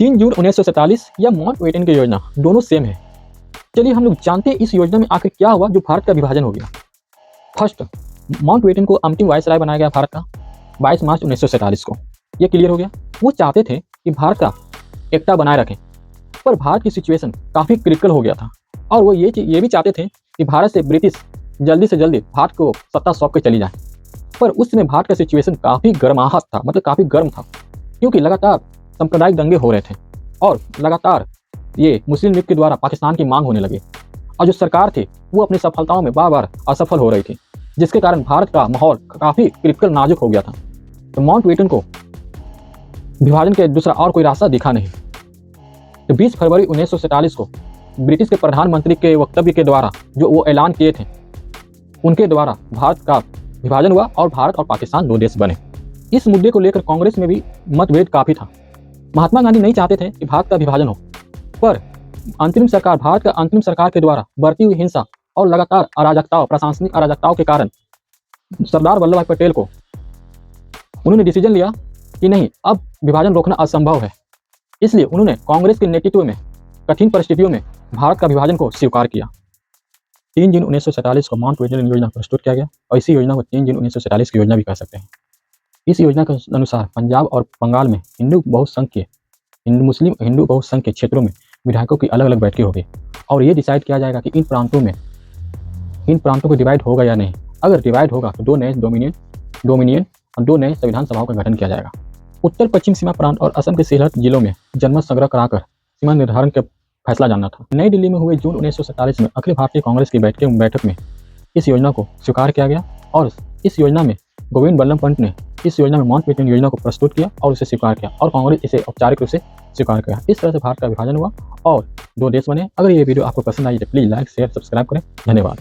3 जून 1947 या माउंटबेटन की योजना दोनों सेम है। चलिए हम लोग जानते हैं इस योजना में आखिर क्या हुआ जो भारत का विभाजन हो गया। फर्स्ट, माउंटबेटन को अंतिम वायसराय बनाया गया भारत का 22 मार्च 1947 को। यह क्लियर हो गया। वो चाहते थे कि भारत का एकता बनाए रखें, पर भारत की सिचुएशन काफ़ी क्रिटिकल हो गया था और वो ये भी चाहते थे कि भारत से ब्रिटिश जल्दी से जल्दी भारत को सत्ता सौंप के चली जाए। पर उस समय भारत का सिचुएशन काफ़ी गर्माहट था, मतलब काफ़ी गर्म था, क्योंकि लगातार सांप्रदायिक दंगे हो रहे थे और लगातार ये मुस्लिम लीग के द्वारा पाकिस्तान की मांग होने लगी और जो सरकार थी वो अपनी सफलताओं में बार बार असफल हो रही थी, जिसके कारण भारत का माहौल काफ़ी क्रिटिकल नाजुक हो गया था। तो माउंटबेटन को विभाजन के दूसरा और कोई रास्ता दिखा नहीं। तो 20 फरवरी 1947 को ब्रिटिश के प्रधानमंत्री के वक्तव्य के द्वारा जो वो ऐलान किए थे, उनके द्वारा भारत का विभाजन हुआ और भारत और पाकिस्तान दो देश बने। इस मुद्दे को लेकर कांग्रेस में भी मतभेद काफ़ी था। महात्मा गांधी नहीं चाहते थे कि भारत का विभाजन हो, पर भारत का अंतरिम सरकार के द्वारा बढ़ती हुई हिंसा और लगातार अराजकताओं, प्रशासनिक अराजकताओं के कारण सरदार वल्लभ भाई पटेल को उन्होंने डिसीजन लिया कि नहीं, अब विभाजन रोकना असंभव है। इसलिए उन्होंने कांग्रेस के नेतृत्व में कठिन परिस्थितियों में भारत का विभाजन को स्वीकार किया। 3 जून 1947 को माउंटबेटन योजना प्रस्तुत किया गया और इसी योजना को 3 जून 1947 की योजना भी कह सकते हैं। इस योजना के अनुसार पंजाब और बंगाल में मुस्लिम हिंदू बहुसंख्य क्षेत्रों में विधायकों की अलग अलग बैठकें होगी और ये डिसाइड किया जाएगा कि इन प्रांतों को डिवाइड होगा या नहीं। अगर डिवाइड होगा तो 2 नए डोमिनियन और 2 नए संविधान सभाओं का गठन किया जाएगा। उत्तर पश्चिम सीमा प्रांत और असम के सिलहट जिलों में जनमत संग्रह कराकर सीमा निर्धारण का फैसला जानना था। नई दिल्ली में हुए जून 1947 में अखिल भारतीय कांग्रेस की बैठक में इस योजना को स्वीकार किया गया और इस योजना में गोविंद बल्लभ पंत ने इस योजना में माउंटबेटन योजना को प्रस्तुत किया और उसे स्वीकार किया और कांग्रेस इसे औपचारिक रूप से स्वीकार किया। इस तरह से भारत का विभाजन हुआ और 2 देश बने। अगर ये वीडियो आपको पसंद आई तो प्लीज़ लाइक, शेयर, सब्सक्राइब करें। धन्यवाद।